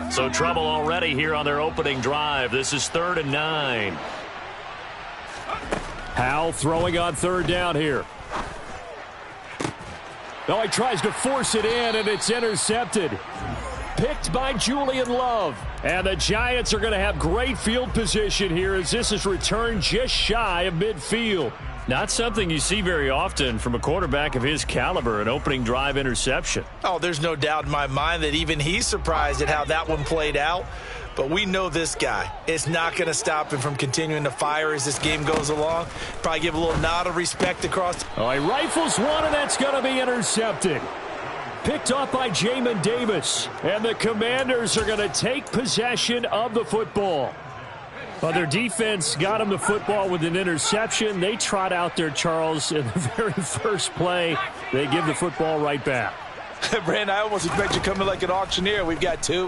So trouble already here on their opening drive. This is 3rd and 9. Howell throwing on 3rd down here. Oh, he tries to force it in, and it's intercepted. Picked by Julian Love. And the Giants are going to have great field position here as this is returned just shy of midfield. Not something you see very often from a quarterback of his caliber, an opening drive interception. Oh, there's no doubt in my mind that even he's surprised at how that one played out. But we know this guy. It's not going to stop him from continuing to fire as this game goes along. Probably give a little nod of respect across. Oh, he rifles one, and that's going to be intercepted. Picked off by Jamin Davis. And the Commanders are going to take possession of the football. Well, their defense got him the football with an interception. They trot out there, Charles, in the very first play. They give the football right back. Brandon, I almost expect you coming like an auctioneer. We've got two.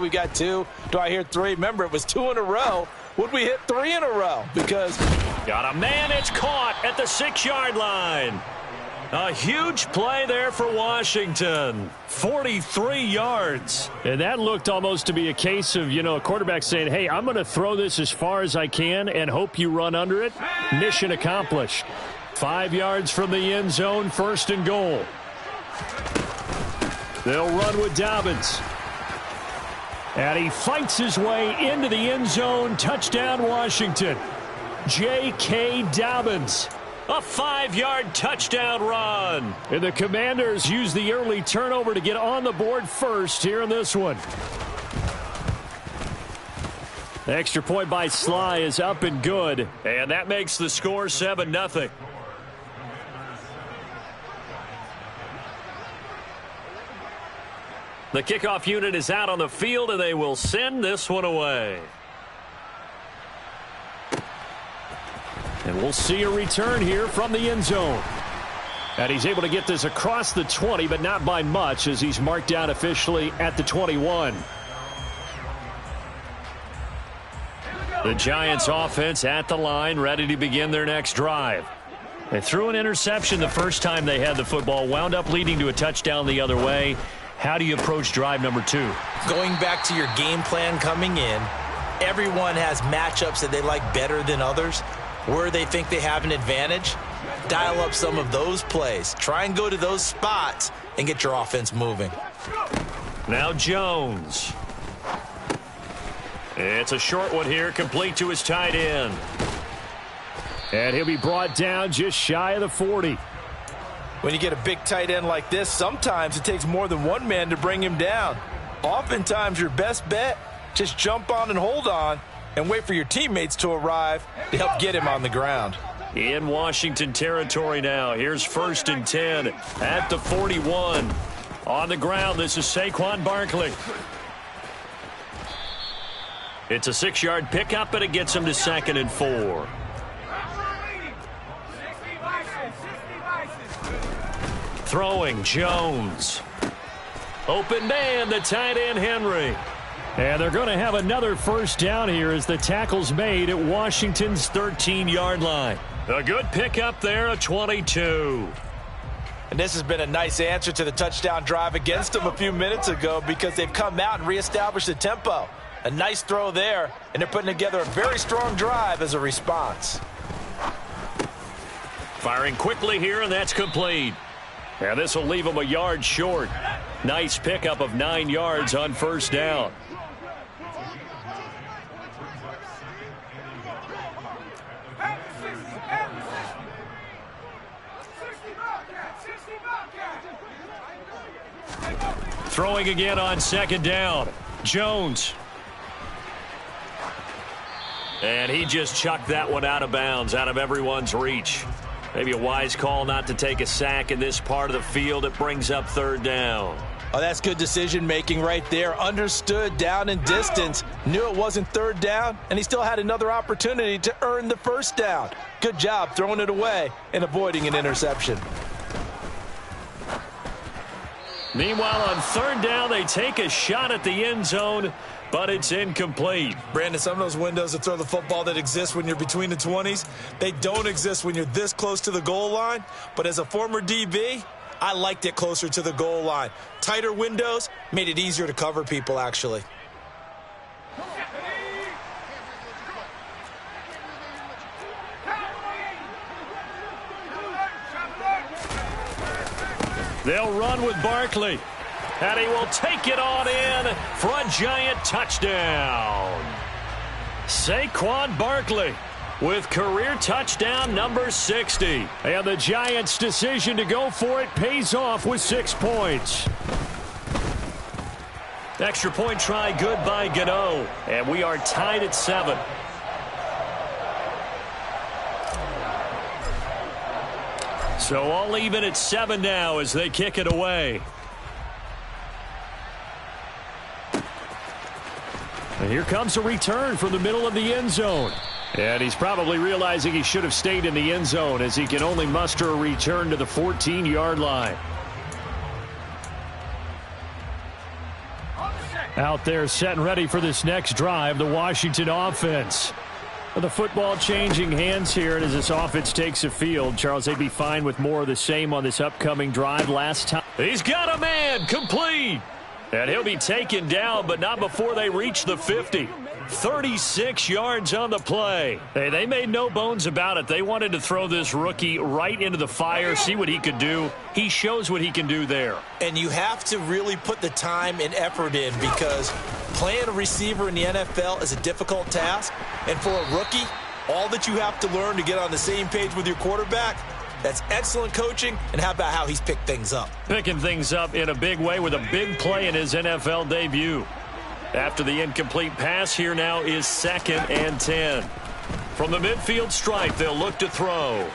Do I hear 3? Remember, it was 2 in a row. Would we hit 3 in a row? Because got a man. It's caught at the 6-yard line. A huge play there for Washington. 43 yards. And that looked almost to be a case of, a quarterback saying, hey, I'm going to throw this as far as I can and hope you run under it. Mission accomplished. 5 yards from the end zone, 1st and goal. They'll run with Dobbins. And he fights his way into the end zone. Touchdown, Washington. J.K. Dobbins. A 5-yard touchdown run. And the Commanders use the early turnover to get on the board first here in this one. The extra point by Sly is up and good. And that makes the score 7-0. The kickoff unit is out on the field, and they will send this one away. And we'll see a return here from the end zone. And he's able to get this across the 20, but not by much as he's marked down officially at the 21. The Giants offense at the line, ready to begin their next drive. They threw an interception the first time they had the football, wound up leading to a touchdown the other way. How do you approach drive number 2? Going back to your game plan coming in, everyone has matchups that they like better than others. Where they think they have an advantage, dial up some of those plays. Try and go to those spots and get your offense moving. Now Jones. It's a short one here, complete to his tight end. And he'll be brought down just shy of the 40. When you get a big tight end like this, sometimes it takes more than one man to bring him down. Oftentimes your best bet, just jump on and hold on and wait for your teammates to arrive to help get him on the ground. In Washington territory now. Here's 1st and 10 at the 41. On the ground, this is Saquon Barkley. It's a 6-yard pickup, and it gets him to 2nd and 4. Throwing, Jones. Open man, the tight end, Henry. And they're going to have another 1st down here as the tackle's made at Washington's 13-yard line. A good pickup there, a 22. And this has been a nice answer to the touchdown drive against them a few minutes ago because they've come out and reestablished the tempo. A nice throw there, and they're putting together a very strong drive as a response. Firing quickly here, and that's complete. And this will leave them a yard short. Nice pickup of 9 yards on 1st down. Throwing again on 2nd down. Jones. And he just chucked that one out of bounds, out of everyone's reach. Maybe a wise call not to take a sack in this part of the field. It brings up 3rd down. Oh, that's good decision-making right there. Understood down and distance. Knew it wasn't 3rd down, and he still had another opportunity to earn the 1st down. Good job throwing it away and avoiding an interception. Meanwhile, on 3rd down, they take a shot at the end zone, but it's incomplete. Brandon, some of those windows to throw the football that exist when you're between the 20s, they don't exist when you're this close to the goal line. But as a former DB, I liked it closer to the goal line. Tighter windows made it easier to cover people, actually. They'll run with Barkley. And he will take it on in for a giant touchdown. Saquon Barkley with career touchdown number 60. And the Giants' decision to go for it pays off with 6 points. Extra point try good by Gano. And we are tied at 7. So all even at 7 now as they kick it away. And here comes a return from the middle of the end zone. And he's probably realizing he should have stayed in the end zone as he can only muster a return to the 14-yard line. Out there set and ready for this next drive, the Washington offense. The football changing hands here, and as this offense takes the field, Charles, they'd be fine with more of the same on this upcoming drive. Last time, he's got a man complete. And he'll be taken down, but not before they reach the 50. 36 yards on the play. Hey, they made no bones about it. They wanted to throw this rookie right into the fire, see what he could do. He shows what he can do there. And you have to really put the time and effort in because playing a receiver in the NFL is a difficult task. And for a rookie, all that you have to learn to get on the same page with your quarterback, that's excellent coaching. And how about how he's picked things up? Picking things up in a big way with a big play in his NFL debut. After the incomplete pass, here now is 2nd and 10. From the midfield stripe, they'll look to throw.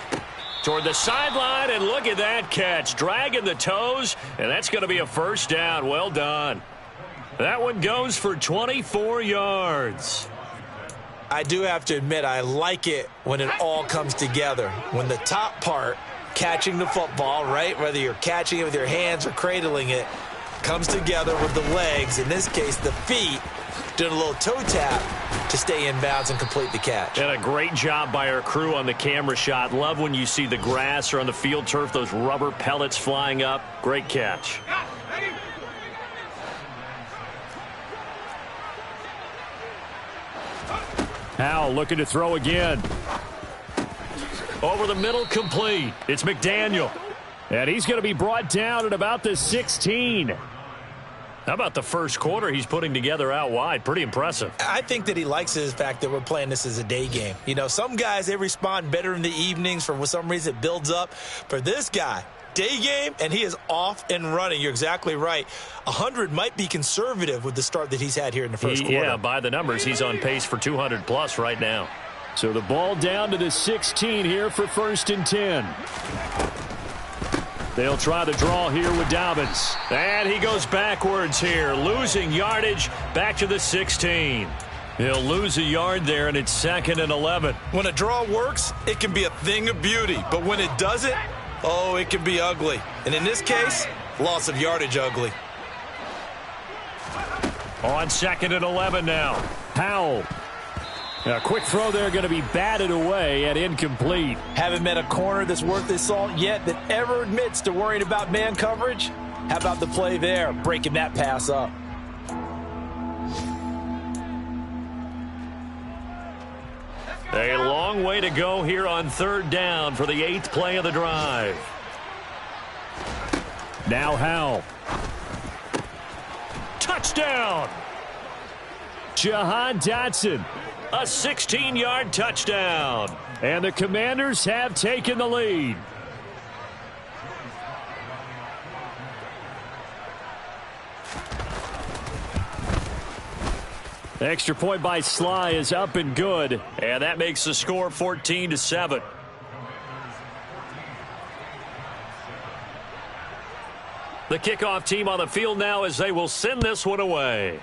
Toward the sideline, and look at that catch. Dragging the toes, and that's going to be a first down. Well done. That one goes for 24 yards. I do have to admit, I like it when it all comes together. When the top part, catching the football, right, whether you're catching it with your hands or cradling it, comes together with the legs, in this case the feet, doing a little toe tap to stay in bounds and complete the catch. And a great job by our crew on the camera shot. Love when you see the grass or on the field turf, those rubber pellets flying up. Great catch. Howell looking to throw again. Over the middle, complete. It's McDaniel. And he's going to be brought down at about the 16. How about the first quarter he's putting together out wide? Pretty impressive. I think that he likes the fact that we're playing this as a day game. You know, some guys, they respond better in the evenings. For some reason, it builds up. For this guy, day game, and he is off and running. You're exactly right. 100 might be conservative with the start that he's had here in the first quarter. Yeah, by the numbers, he's on pace for 200-plus right now. So the ball down to the 16 here for 1st and 10. They'll try the draw here with Dobbins. And he goes backwards here, losing yardage back to the 16. He'll lose a yard there, and it's 2nd and 11. When a draw works, it can be a thing of beauty. But when it doesn't, oh, it can be ugly. And in this case, loss of yardage ugly. On 2nd and 11 now. Howell. A quick throw there going to be batted away and incomplete. Haven't met a corner that's worth his salt yet that ever admits to worrying about man coverage. How about the play there, breaking that pass up? A long way to go here on 3rd down for the 8th play of the drive. Now Howell. Touchdown! Jahan Dotson. A 16-yard touchdown. And the Commanders have taken the lead. Extra point by Sly is up and good. And that makes the score 14-7. The kickoff team on the field now as they will send this one away.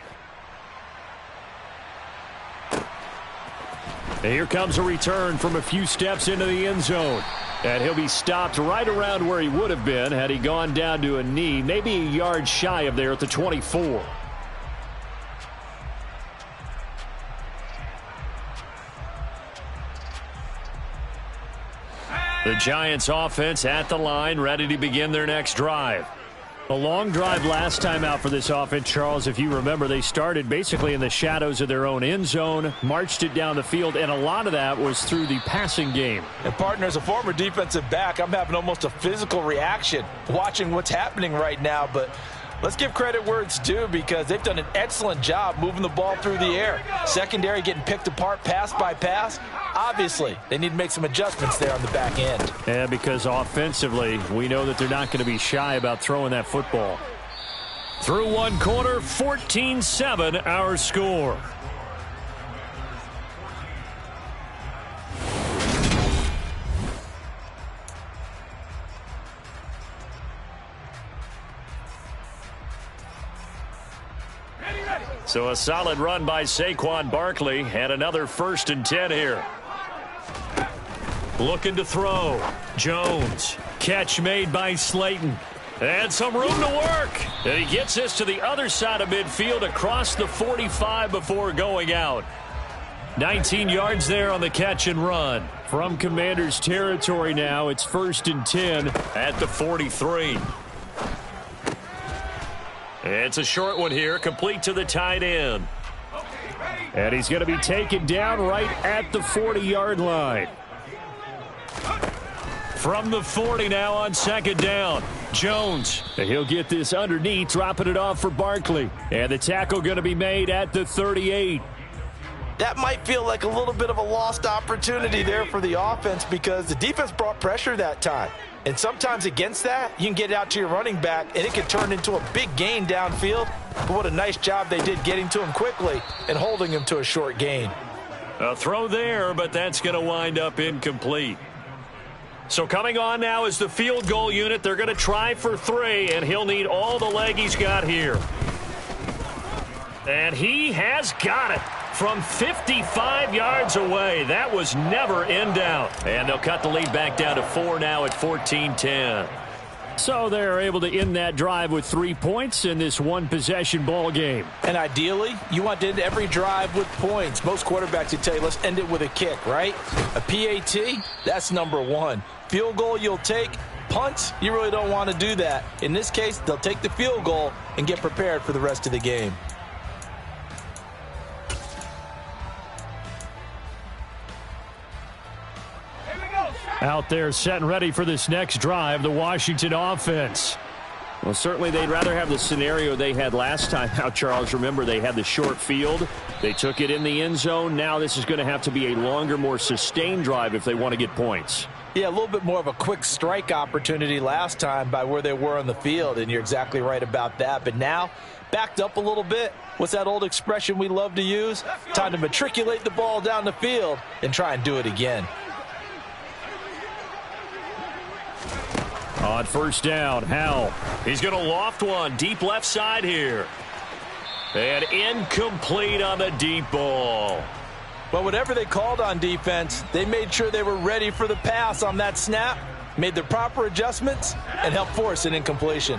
And here comes a return from a few steps into the end zone. And he'll be stopped right around where he would have been had he gone down to a knee, maybe a yard shy of there at the 24. The Giants offense at the line, ready to begin their next drive. A long drive last time out for this offense, Charles. If you remember, they started basically in the shadows of their own end zone, marched it down the field, and a lot of that was through the passing game. And partner, as a former defensive back, I'm having almost a physical reaction watching what's happening right now. But let's give credit where it's due, because they've done an excellent job moving the ball through the air. Secondary getting picked apart pass by pass. Obviously, they need to make some adjustments there on the back end. Yeah, because offensively, we know that they're not going to be shy about throwing that football. Through one quarter, 14-7 our score. So a solid run by Saquon Barkley, and another 1st and 10 here. Looking to throw. Jones. Catch made by Slayton. And some room to work. And he gets this to the other side of midfield across the 45 before going out. 19 yards there on the catch and run. From Commanders territory now, it's 1st and 10 at the 43. It's a short one here, complete to the tight end. And he's going to be taken down right at the 40-yard line. From the 40 now on 2nd down. Jones. He'll get this underneath, dropping it off for Barkley. And the tackle going to be made at the 38. That might feel like a little bit of a lost opportunity there for the offense, because the defense brought pressure that time. And sometimes against that, you can get out to your running back, and it can turn into a big gain downfield. But what a nice job they did getting to him quickly and holding him to a short gain. A throw there, but that's going to wind up incomplete. So coming on now is the field goal unit. They're going to try for 3, and he'll need all the leg he's got here. And he has got it from 55 yards away. That was never in doubt. And they'll cut the lead back down to 4 now at 14-10. So they're able to end that drive with 3 points in this one-possession ball game. And ideally, you want to end every drive with points. Most quarterbacks would tell you, let's end it with a kick, right? A PAT, that's number 1. Field goal you'll take. Punts, you really don't want to do that. In this case, they'll take the field goal and get prepared for the rest of the game. Out there set and ready for this next drive, the Washington offense. Well, certainly they'd rather have the scenario they had last time out, Charles. Remember, they had the short field. They took it in the end zone. Now this is going to have to be a longer, more sustained drive if they want to get points. Yeah, a little bit more of a quick strike opportunity last time by where they were on the field, and you're exactly right about that. But now, backed up a little bit. What's that old expression we love to use? Time to matriculate the ball down the field and try and do it again. On 1st down, Howell. He's going to loft one deep left side here. And incomplete on the deep ball. But whatever they called on defense, they made sure they were ready for the pass on that snap, made the proper adjustments, and helped force an incompletion.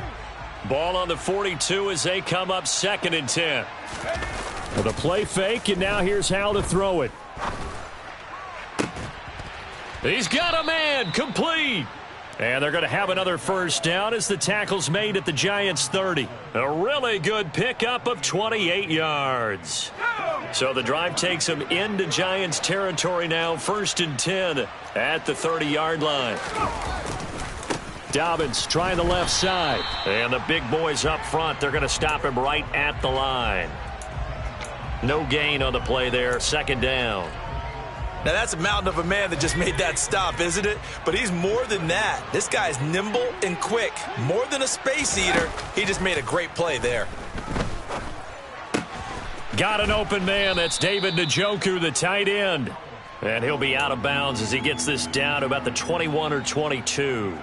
Ball on the 42 as they come up 2nd and 10. With a play fake, and now here's Howell to throw it. He's got a man, complete. And they're going to have another 1st down as the tackle's made at the Giants' 30. A really good pickup of 28 yards. So the drive takes them into Giants territory now, 1st and 10 at the 30-yard line. Dobbins trying the left side. And the big boys up front, they're going to stop him right at the line. No gain on the play there, 2nd down. Now, that's a mountain of a man that just made that stop, isn't it? But he's more than that. This guy's nimble and quick. More than a space eater, he just made a great play there. Got an open man. That's David Njoku, the tight end. And he'll be out of bounds as he gets this down to about the 21 or 22.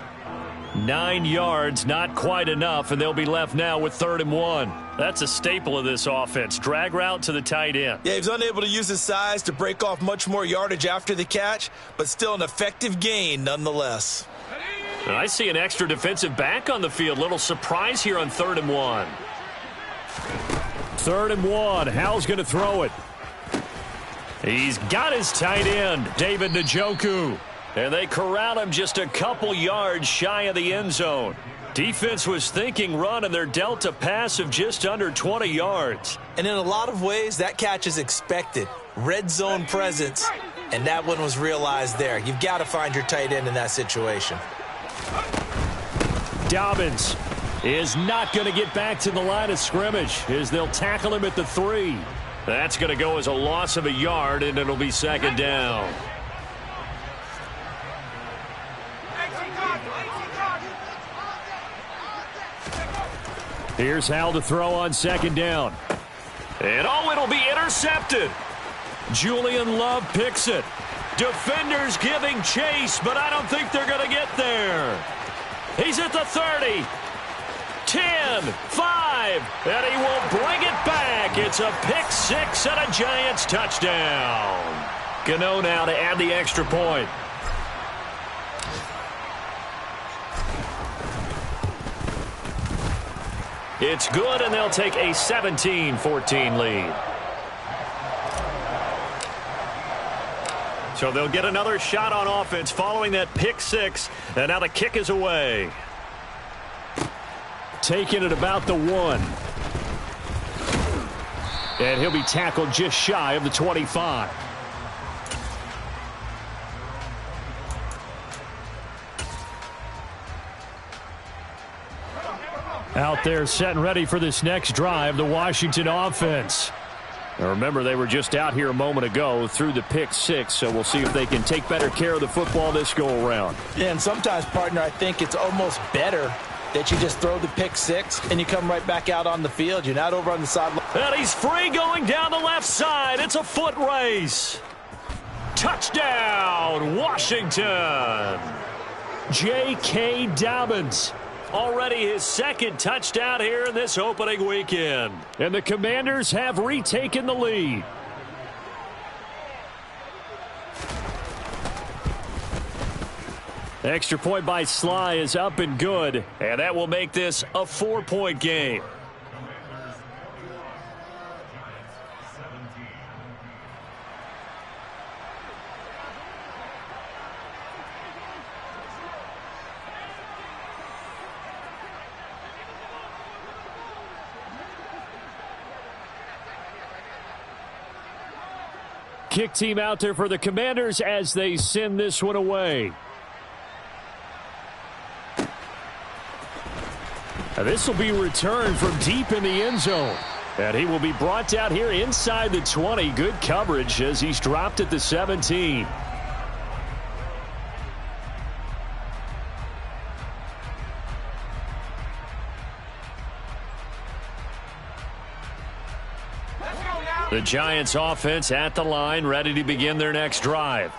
9 yards, not quite enough, and they'll be left now with 3rd and 1. That's a staple of this offense. Drag route to the tight end. Yeah, he was unable to use his size to break off much more yardage after the catch, but still an effective gain nonetheless. I see an extra defensive back on the field. Little surprise here on 3rd and 1. 3rd and 1. Howell's going to throw it. He's got his tight end, David Njoku. And they corral him just a couple yards shy of the end zone. Defense was thinking run, and they're dealt a pass of just under 20 yards. And in a lot of ways, that catch is expected. Red zone presence, and that one was realized there. You've got to find your tight end in that situation. Dobbins is not going to get back to the line of scrimmage as they'll tackle him at the 3. That's going to go as a loss of a yard, and it'll be second down. Here's Hal to throw on second down. And it'll be intercepted. Julian Love picks it. Defenders giving chase, but I don't think they're going to get there. He's at the 30. 10, 5, and he will bring it back. It's a pick 6 and a Giants touchdown. Gano now to add the extra point. It's good, and they'll take a 17-14 lead. So they'll get another shot on offense following that pick 6, and now the kick is away. Taking it about the 1. And he'll be tackled just shy of the 25. Out there set and ready for this next drive, the Washington offense. Now remember, they were just out here a moment ago through the pick 6, so we'll see if they can take better care of the football this go-around. Yeah, and sometimes, partner, I think it's almost better that you just throw the pick 6 and you come right back out on the field. You're not over on the sideline. And he's free going down the left side. It's a foot race. Touchdown, Washington. J.K. Dobbins. Already his second touchdown here in this opening weekend. And the Commanders have retaken the lead. Extra point by Sly is up and good. And that will make this a 4-point game. Kick team out there for the Commanders as they send this one away. Now this will be returned from deep in the end zone. And he will be brought down here inside the 20. Good coverage as he's dropped at the 17. The Giants offense at the line, ready to begin their next drive.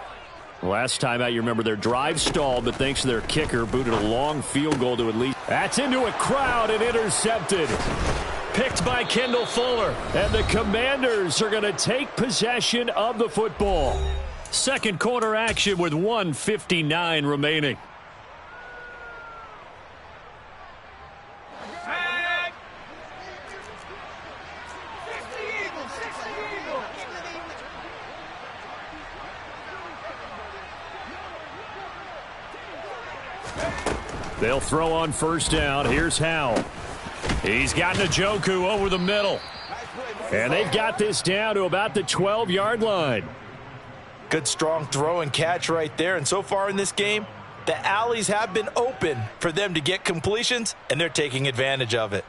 Last time out, you remember their drive stalled, but thanks to their kicker, booted a long field goal to at least. That's into a crowd and intercepted. Picked by Kendall Fuller. And the Commanders are going to take possession of the football. Second quarter action with 1:59 remaining. They'll throw on first down. Here's Howell. He's got Njoku over the middle. And they've got this down to about the 12-yard line. Good, strong throw and catch right there. And so far in this game, the alleys have been open for them to get completions, and they're taking advantage of it.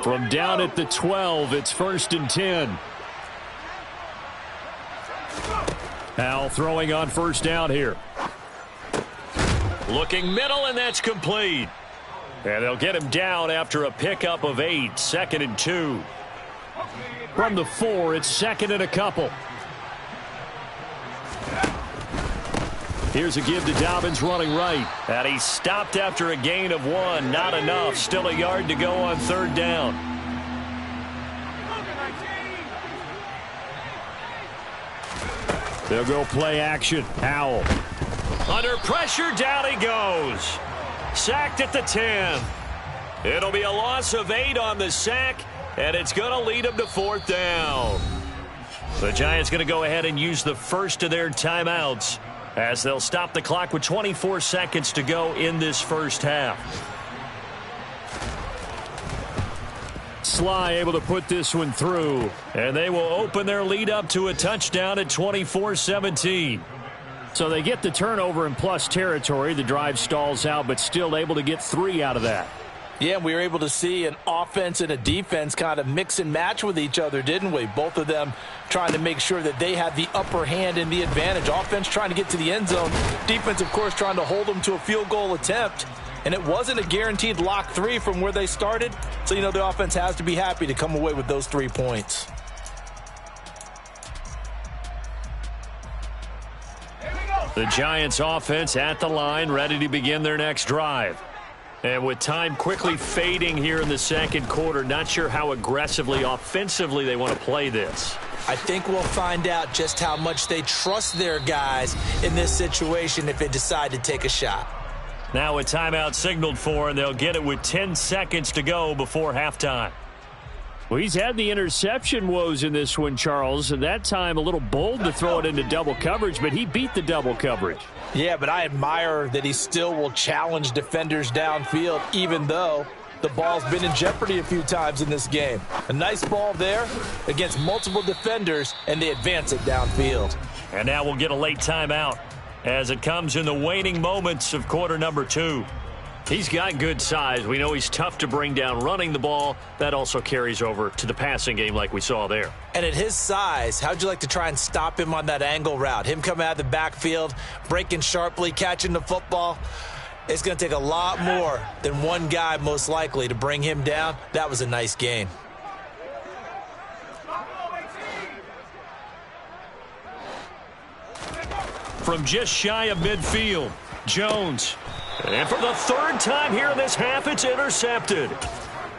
From down at the 12, it's 1st and 10. Howell throwing on first down here. Looking middle, and that's complete. And they'll get him down after a pickup of 8, 2nd and 2. From the 4, it's 2nd and a couple. Here's a give to Dobbins running right. And he stopped after a gain of 1. Not enough. Still a yard to go on third down. They'll go play action. Howell. Under pressure, down he goes. Sacked at the 10. It'll be a loss of 8 on the sack, and it's going to lead him to 4th down. The Giants going to go ahead and use the first of their timeouts as they'll stop the clock with 24 seconds to go in this first half. Sly able to put this one through, and they will open their lead up to a touchdown at 24-17. So they get the turnover in plus territory. The drive stalls out, but still able to get 3 out of that. Yeah, we were able to see an offense and a defense kind of mix and match with each other, didn't we? Both of them trying to make sure that they had the upper hand and the advantage. Offense trying to get to the end zone. Defense, of course, trying to hold them to a field goal attempt. And it wasn't a guaranteed lock 3 from where they started. So, you know, the offense has to be happy to come away with those 3 points. The Giants offense at the line, ready to begin their next drive. And with time quickly fading here in the second quarter, not sure how aggressively, offensively they want to play this. I think we'll find out just how much they trust their guys in this situation if they decide to take a shot. Now a timeout signaled for, and they'll get it with 10 seconds to go before halftime. Well, he's had the interception woes in this one, Charles, and that time a little bold to throw it into double coverage, but he beat the double coverage. Yeah, but I admire that he still will challenge defenders downfield, even though the ball's been in jeopardy a few times in this game. A nice ball there against multiple defenders, and they advance it downfield. And now we'll get a late timeout as it comes in the waning moments of quarter number 2. He's got good size. We know he's tough to bring down running the ball. That also carries over to the passing game like we saw there. And at his size, how'd you like to try and stop him on that angle route? Him coming out of the backfield, breaking sharply, catching the football. It's going to take a lot more than one guy most likely to bring him down. That was a nice gain. From just shy of midfield, Jones. And for the 3rd time here in this half, it's intercepted.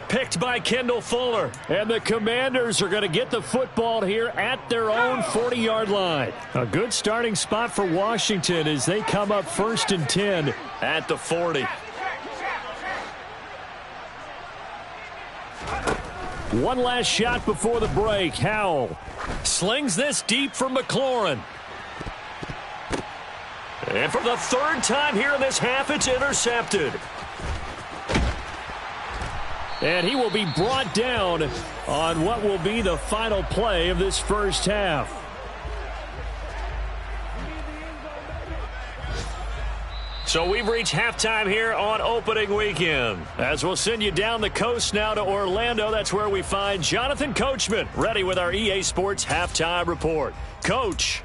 Picked by Kendall Fuller. And the Commanders are going to get the football here at their own 40-yard line. A good starting spot for Washington as they come up 1st and 10 at the 40. One last shot before the break. Howell slings this deep for McLaurin. And for the 3rd time here in this half, it's intercepted. And he will be brought down on what will be the final play of this first half. So we've reached halftime here on opening weekend. As we'll send you down the coast now to Orlando, that's where we find Jonathan Coachman, ready with our EA Sports Halftime Report. Coach.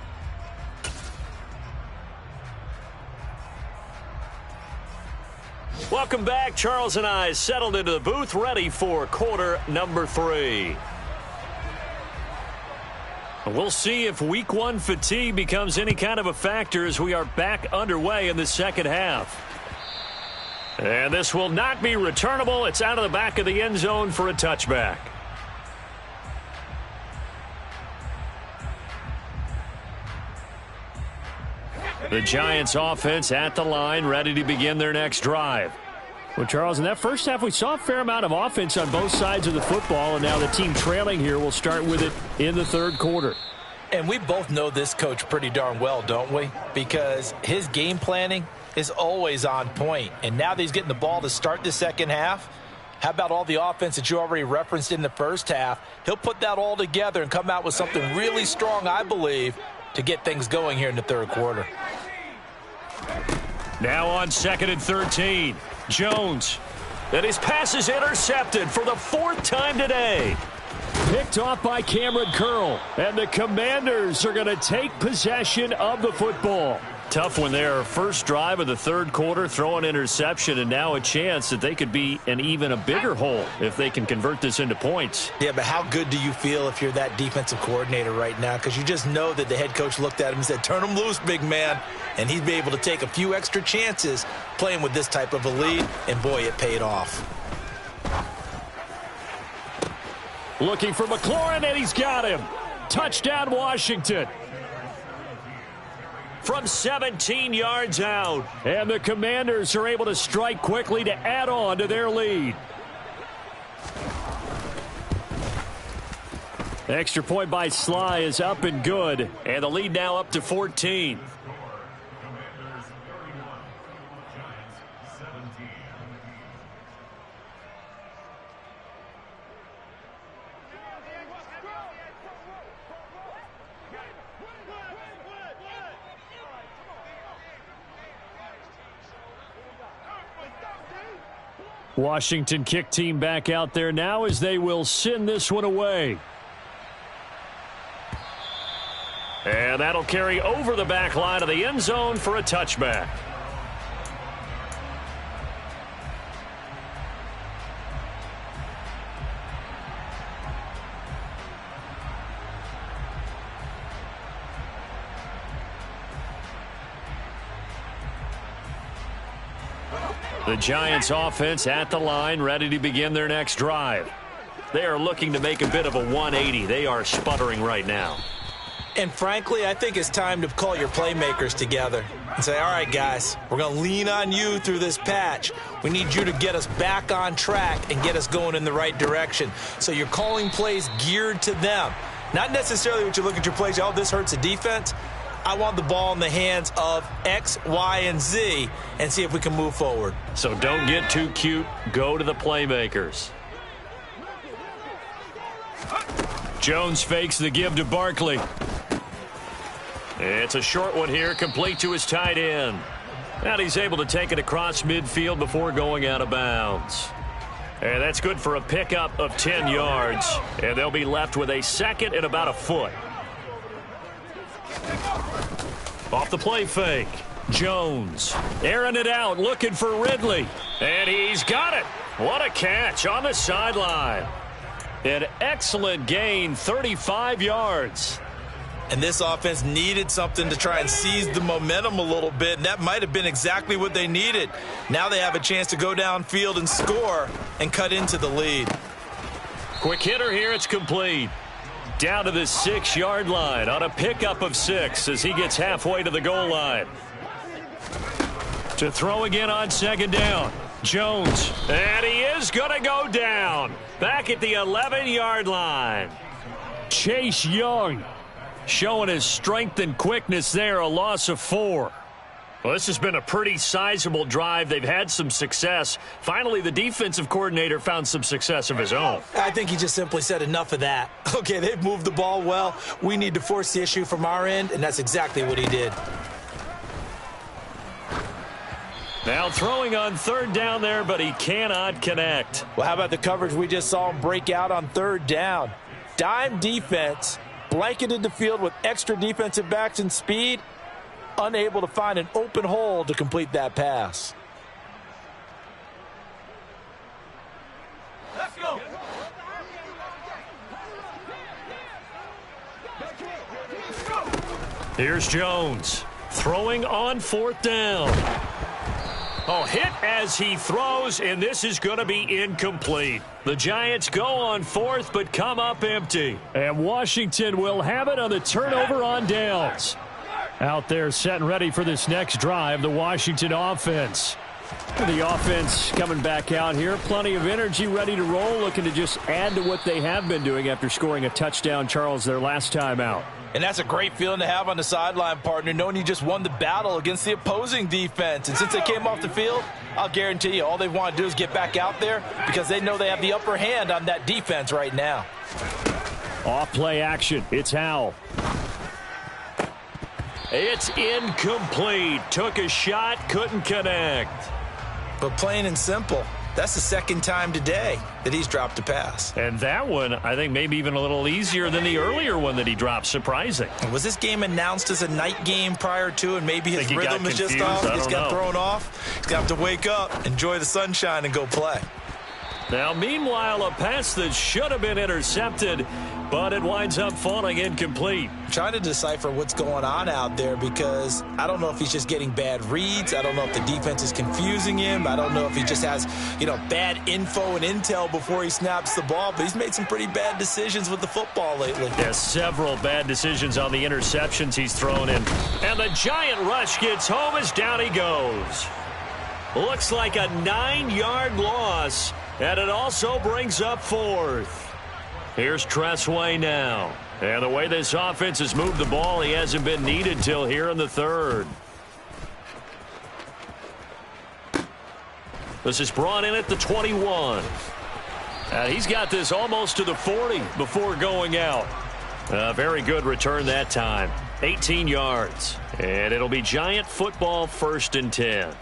Welcome back. Charles and I settled into the booth, ready for quarter number 3. We'll see if week 1 fatigue becomes any kind of a factor as we are back underway in the second half. And this will not be returnable. It's out of the back of the end zone for a touchback. The Giants offense at the line, ready to begin their next drive. Well, Charles, in that first half, we saw a fair amount of offense on both sides of the football, and now the team trailing here will start with it in the 3rd quarter. And we both know this coach pretty darn well, don't we? Because his game planning is always on point. And now that he's getting the ball to start the second half, how about all the offense that you already referenced in the first half? He'll put that all together and come out with something really strong, I believe, to get things going here in the 3rd quarter. Now on 2nd and 13, Jones. And his pass is intercepted for the 4th time today. Picked off by Cameron Curl. And the Commanders are going to take possession of the football. Tough one there. First drive of the 3rd quarter, throw an interception, and now a chance that they could be in even a bigger hole if they can convert this into points. Yeah, but how good do you feel if you're that defensive coordinator right now? Because you just know that the head coach looked at him and said, turn him loose, big man. And he'd be able to take a few extra chances playing with this type of a lead, and boy, it paid off. Looking for McLaurin, and he's got him. Touchdown, Washington. From 17 yards out. And the Commanders are able to strike quickly to add on to their lead. Extra point by Sly is up and good. And the lead now up to 14. Washington kick team back out there now as they will send this one away. And that'll carry over the back line of the end zone for a touchback. The Giants offense at the line, ready to begin their next drive. They are looking to make a bit of a 180. They are sputtering right now. And frankly, I think it's time to call your playmakers together and say, all right, guys, we're going to lean on you through this patch. We need you to get us back on track and get us going in the right direction. So you're calling plays geared to them. Not necessarily what you look at your plays, oh, this hurts the defense. I want the ball in the hands of X, Y, and Z and see if we can move forward. So don't get too cute. Go to the playmakers. Jones fakes the give to Barkley. It's a short one here, complete to his tight end. And he's able to take it across midfield before going out of bounds. And that's good for a pickup of 10 yards. And they'll be left with a second and about a foot. Off the play fake. Jones airing it out, looking for Ridley. And he's got it. What a catch on the sideline. An excellent gain, 35 yards. And this offense needed something to try and seize the momentum a little bit, and that might have been exactly what they needed. Now they have a chance to go downfield and score and cut into the lead. Quick hitter here, it's complete. Down to the 6-yard line on a pickup of 6 as he gets halfway to the goal line. To throw again on second down. Jones, and he is going to go down. Back at the 11-yard line. Chase Young showing his strength and quickness there, a loss of 4. Well, this has been a pretty sizable drive. They've had some success. Finally, the defensive coordinator found some success of his own. I think he just simply said enough of that. Okay, they've moved the ball well. We need to force the issue from our end, and that's exactly what he did. Now throwing on third down there, but he cannot connect. Well, how about the coverage we just saw him break out on third down? Dime defense, blanketed the field with extra defensive backs and speed, unable to find an open hole to complete that pass. Let's go. Here's Jones throwing on fourth down. Oh, hit as he throws, and this is going to be incomplete. The Giants go on fourth, but come up empty. And Washington will have it on the turnover on downs. Out there set and ready for this next drive, the Washington offense. The offense coming back out here. Plenty of energy, ready to roll, looking to just add to what they have been doing after scoring a touchdown, Charles, their last time out. And that's a great feeling to have on the sideline, partner, knowing you just won the battle against the opposing defense. And since they came off the field, I'll guarantee you all they want to do is get back out there because they know they have the upper hand on that defense right now. Off play action. It's Howell. It's incomplete. Took a shot, couldn't connect. But plain and simple, that's the second time today that he's dropped a pass. And that one, I think, maybe even a little easier than the earlier one that he dropped. Surprising. Was this game announced as a night game prior to, and maybe his rhythm is just off? He's got thrown off. He's got to wake up, enjoy the sunshine, and go play. Now, meanwhile, a pass that should have been intercepted, but it winds up falling incomplete. I'm trying to decipher what's going on out there because I don't know if he's just getting bad reads. I don't know if the defense is confusing him. I don't know if he just has, bad info and intel before he snaps the ball. But he's made some pretty bad decisions with the football lately. Yes, several bad decisions on the interceptions he's thrown in. And the giant rush gets home as down he goes. Looks like a 9-yard loss, and it also brings up fourth. Here's Tressway now. And the way this offense has moved the ball, he hasn't been needed till here in the third. This is brought in at the 21. And he's got this almost to the 40 before going out. A very good return that time. 18 yards. And it'll be Giant football, 1st and 10.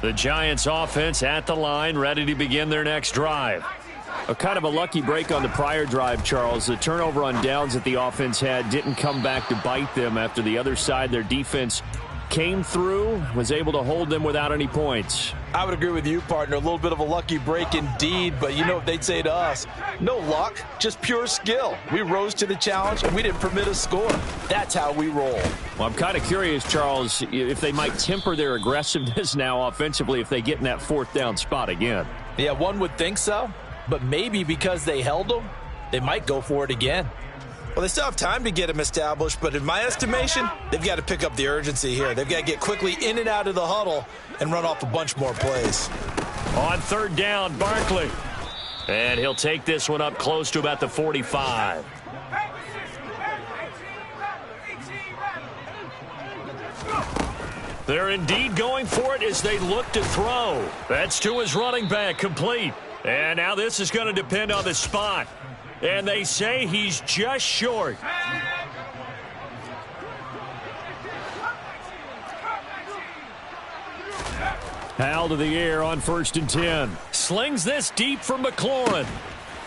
The Giants offense at the line, ready to begin their next drive. A kind of a lucky break on the prior drive, Charles. The turnover on downs that the offense had didn't come back to bite them after the other side. Their defense came through, was able to hold them without any points. I would agree with you, partner. A little bit of a lucky break indeed, but you know what they'd say to us? No luck, just pure skill. We rose to the challenge, and we didn't permit a score. That's how we roll. Well, I'm kind of curious, Charles, if they might temper their aggressiveness now offensively if they get in that 4th down spot again. Yeah, one would think so, but maybe because they held them, they might go for it again. Well, they still have time to get him established, but in my estimation, they've got to pick up the urgency here. They've got to get quickly in and out of the huddle and run off a bunch more plays. On 3rd down, Barkley. And he'll take this one up close to about the 45. They're indeed going for it as they look to throw. That's to his running back, complete. And now this is going to depend on the spot. And they say he's just short. Hal to the air on 1st and 10. Slings this deep for McLaurin.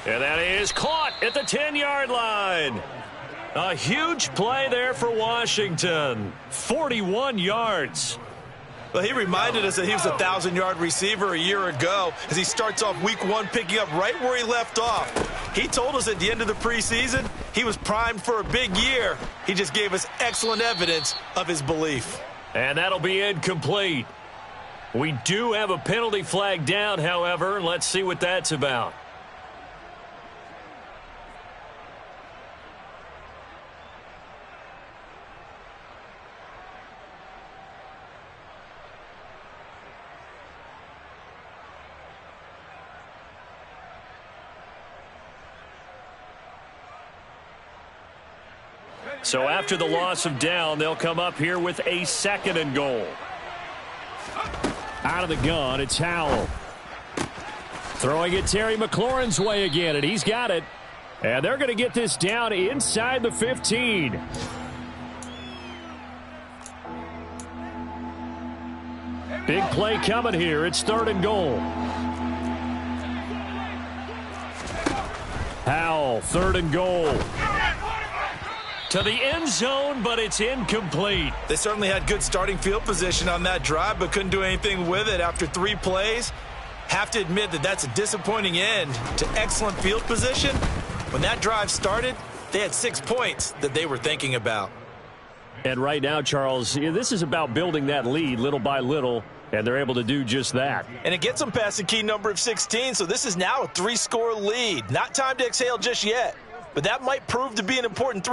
And that is caught at the 10-yard line. A huge play there for Washington. 41 yards. Well, he reminded us that he was a 1,000-yard receiver a year ago as he starts off week 1 picking up right where he left off. He told us at the end of the preseason he was primed for a big year. He just gave us excellent evidence of his belief. And that'll be incomplete. We do have a penalty flag down, however. Let's see what that's about. So after the loss of down, they'll come up here with a 2nd and goal. Out of the gun, it's Howell. Throwing it Terry McLaurin's way again, and he's got it. And they're going to get this down inside the 15. Big play coming here. It's 3rd and goal. Howell, 3rd and goal. To the end zone, but it's incomplete. They certainly had good starting field position on that drive, but couldn't do anything with it after 3 plays. Have to admit that that's a disappointing end to excellent field position. When that drive started, they had 6 points that they were thinking about. And right now, Charles, this is about building that lead little by little, and they're able to do just that. And it gets them past the key number of 16, so this is now a 3-score lead. Not time to exhale just yet, but that might prove to be an important 3.